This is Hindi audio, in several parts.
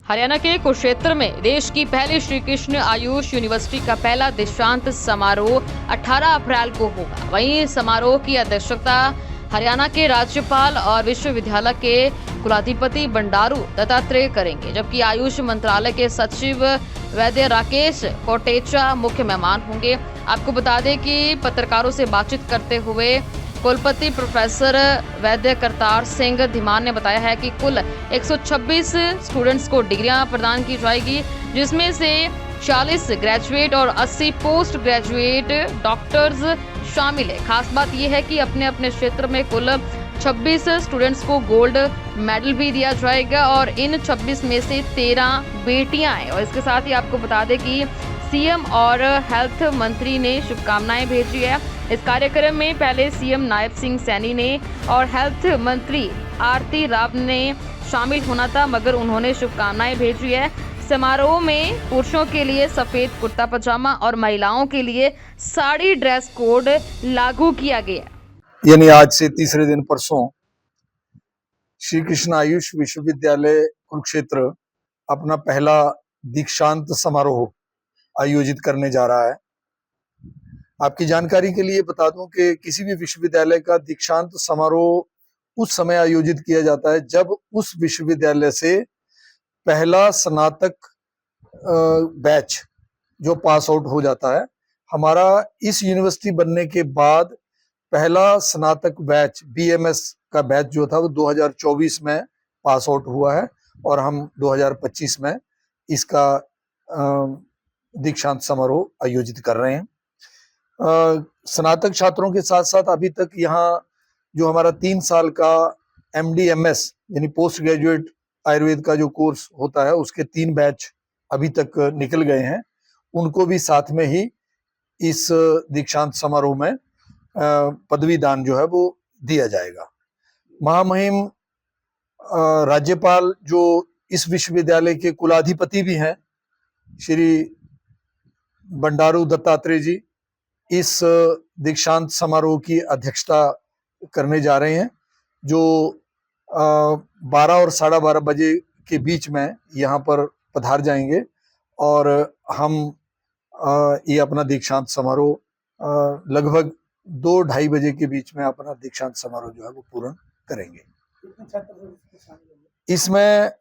हरियाणा के कुरुक्षेत्र में देश की पहली श्री कृष्ण आयुष यूनिवर्सिटी का पहला दीक्षांत समारोह 18 अप्रैल को होगा। वहीं समारोह की अध्यक्षता हरियाणा के राज्यपाल और विश्वविद्यालय के कुलाधिपति बंडारू दत्तात्रेय करेंगे, जबकि आयुष मंत्रालय के सचिव वैद्य राकेश कोटेचा मुख्य मेहमान होंगे। आपको बता दें कि पत्रकारों से बातचीत करते हुए कुलपति प्रोफेसर वैद्य करतार सिंह धीमान ने बताया है कि कुल 126 स्टूडेंट्स को डिग्रियां प्रदान की जाएगी, जिसमें से 40 ग्रेजुएट और 80 पोस्ट ग्रेजुएट डॉक्टर्स शामिल है। खास बात यह है कि अपने अपने क्षेत्र में कुल 26 स्टूडेंट्स को गोल्ड मेडल भी दिया जाएगा और इन 26 में से 13 बेटियां हैं। और इसके साथ ही आपको बता दें कि सीएम और हेल्थ मंत्री ने शुभकामनाएं भेजी है। इस कार्यक्रम में पहले सीएम नायब सिंह सैनी ने और हेल्थ मंत्री आरती राव ने शामिल होना था, मगर उन्होंने शुभकामनाएं भेजी है। समारोह में पुरुषों के लिए सफेद कुर्ता पजामा और महिलाओं के लिए साड़ी ड्रेस कोड लागू किया गया। यानी आज से तीसरे दिन परसों श्री कृष्ण आयुष विश्वविद्यालय कुरुक्षेत्र अपना पहला दीक्षांत समारोह आयोजित करने जा रहा है। आपकी जानकारी के लिए बता दूं कि किसी भी विश्वविद्यालय का दीक्षांत समारोह उस समय आयोजित किया जाता है जब उस विश्वविद्यालय से पहला स्नातक बैच जो पास आउट हो जाता है। हमारा इस यूनिवर्सिटी बनने के बाद पहला स्नातक बैच बीएमएस का बैच जो था वो 2024 में पास आउट हुआ है और हम 2025 में इसका दीक्षांत समारोह आयोजित कर रहे हैं। स्नातक छात्रों के साथ साथ अभी तक यहाँ जो हमारा 3 साल का MD-MS यानी पोस्ट ग्रेजुएट आयुर्वेद का जो कोर्स होता है उसके 3 बैच अभी तक निकल गए हैं, उनको भी साथ में ही इस दीक्षांत समारोह में पदवी दान जो है वो दिया जाएगा। महामहिम राज्यपाल जो इस विश्वविद्यालय के कुलाधिपति भी हैं श्री बंडारू दत्तात्रेय जी इस दीक्षांत समारोह की अध्यक्षता करने जा रहे हैं, जो 12 और 12:30 बजे के बीच में यहाँ पर पधार जाएंगे और हम ये अपना दीक्षांत समारोह लगभग 2-2:30 बजे के बीच में अपना दीक्षांत समारोह जो है वो पूर्ण करेंगे। इसमें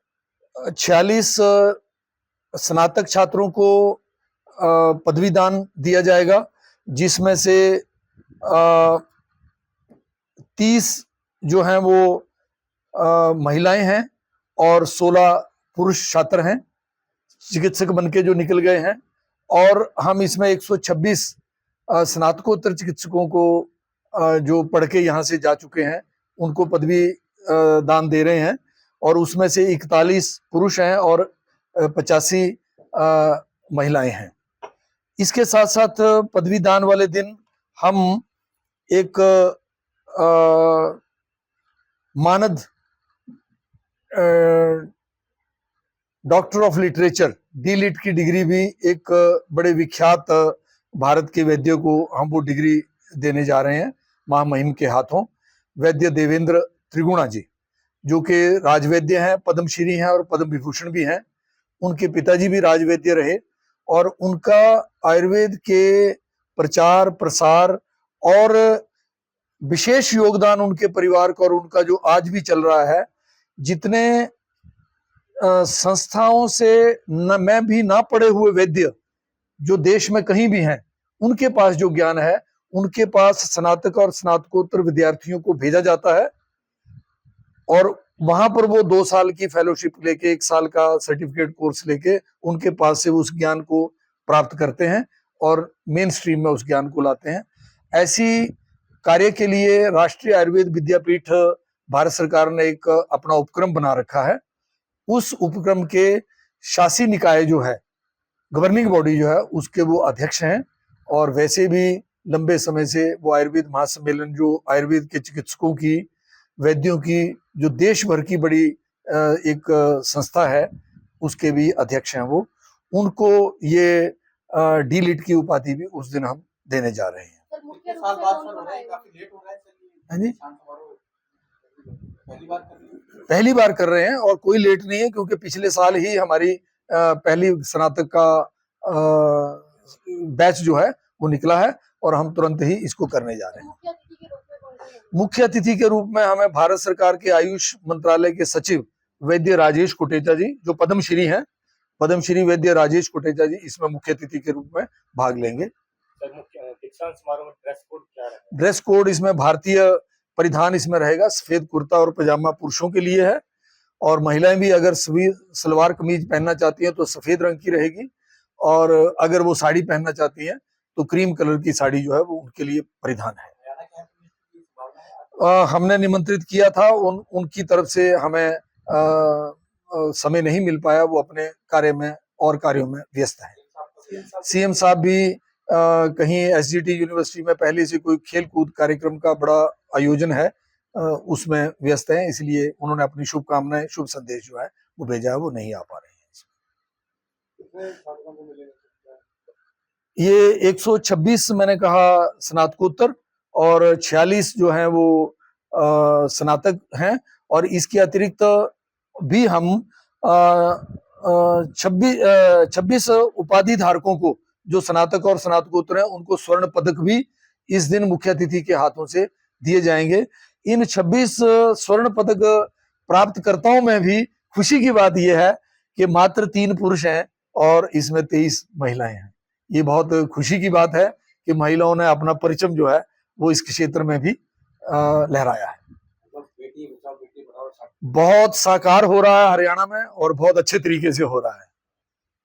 46 स्नातक छात्रों को पदवी दान दिया जाएगा, जिसमें से 30 जो हैं वो महिलाएं हैं और 16 पुरुष छात्र हैं चिकित्सक बनके जो निकल गए हैं। और हम इसमें 126 स्नातकोत्तर चिकित्सकों को जो पढ़ के यहाँ से जा चुके हैं उनको पदवी दान दे रहे हैं और उसमें से 41 पुरुष हैं और 85 महिलाएं हैं। इसके साथ साथ पदवी दान वाले दिन हम एक मानद डॉक्टर ऑफ लिटरेचर D.Litt की डिग्री भी एक बड़े विख्यात भारत के वैद्यों को हम वो डिग्री देने जा रहे हैं महामहिम के हाथों। वैद्य देवेंद्र त्रिगुणा जी जो कि राजवैद्य हैं, पद्मश्री हैं और पद्म विभूषण भी हैं। उनके पिताजी भी राजवैद्य रहे और उनका आयुर्वेद के प्रचार प्रसार और विशेष योगदान उनके परिवार का और उनका जो आज भी चल रहा है। जितने संस्थाओं से मैं भी ना पढ़े हुए वैद्य जो देश में कहीं भी हैं, उनके पास जो ज्ञान है उनके पास स्नातक और स्नातकोत्तर विद्यार्थियों को भेजा जाता है और वहां पर वो 2 साल की फेलोशिप लेके 1 साल का सर्टिफिकेट कोर्स लेके उनके पास से उस ज्ञान को प्राप्त करते हैं और मेन स्ट्रीम में उस ज्ञान को लाते हैं। ऐसी कार्य के लिए राष्ट्रीय आयुर्वेद विद्यापीठ भारत सरकार ने एक अपना उपक्रम बना रखा है। उस उपक्रम के शासी निकाय जो है, गवर्निंग बॉडी जो है, उसके वो अध्यक्ष हैं और वैसे भी लंबे समय से वो आयुर्वेद महासम्मेलन जो आयुर्वेद के चिकित्सकों की वैद्यों की जो देश भर की बड़ी एक संस्था है उसके भी अध्यक्ष हैं वो। उनको ये D.Litt की उपाधि भी उस दिन हम देने जा रहे हैं। पहली बार कर रहे हैं और कोई लेट नहीं है, क्योंकि पिछले साल ही हमारी पहली स्नातक का बैच जो है वो निकला है और हम तुरंत ही इसको करने जा रहे हैं। मुख्य अतिथि के रूप में हमें भारत सरकार के आयुष मंत्रालय के सचिव वैद्य राजेश कोटेचा जी, जो पद्मश्री हैं, पद्मश्री वैद्य राजेश कोटेचा जी इसमें मुख्य अतिथि के रूप में भाग लेंगे। दीक्षांत समारोह में ड्रेस कोड क्या रहेगा? ड्रेस कोड इसमें भारतीय परिधान इसमें रहेगा, सफेद कुर्ता और पजामा पुरुषों के लिए है, और महिलाएं भी अगर सलवार कमीज पहनना चाहती हैं तो सफेद रंग की रहेगी, और अगर वो साड़ी पहनना चाहती हैं तो क्रीम कलर की साड़ी जो है वो उनके लिए परिधान है। हमने निमंत्रित किया था, उनकी तरफ से हमें समय नहीं मिल पाया, वो अपने कार्य में और कार्यों में व्यस्त है। सीएम साहब भी कहीं एसजीटी यूनिवर्सिटी में पहले से कोई खेल कूद कार्यक्रम का बड़ा आयोजन है, उसमें व्यस्त हैं, इसलिए उन्होंने अपनी शुभकामनाएं, शुभ संदेश जो है वो भेजा है, वो नहीं आ पा रहे हैं। ये 126 मैंने कहा स्नातकोत्तर और 46 जो हैं वो स्नातक हैं, और इसके अतिरिक्त भी हम 26 उपाधि धारकों को जो स्नातक और स्नातकोत्तर हैं उनको स्वर्ण पदक भी इस दिन मुख्य अतिथि के हाथों से दिए जाएंगे। इन 26 स्वर्ण पदक प्राप्तकर्ताओं में भी खुशी की बात यह है कि मात्र 3 पुरुष हैं और इसमें 23 महिलाएं हैं। ये बहुत खुशी की बात है कि महिलाओं ने अपना परचम जो है वो इस क्षेत्र में भी लहराया है। बहुत साकार हो रहा है हरियाणा में और बहुत अच्छे तरीके से हो रहा है।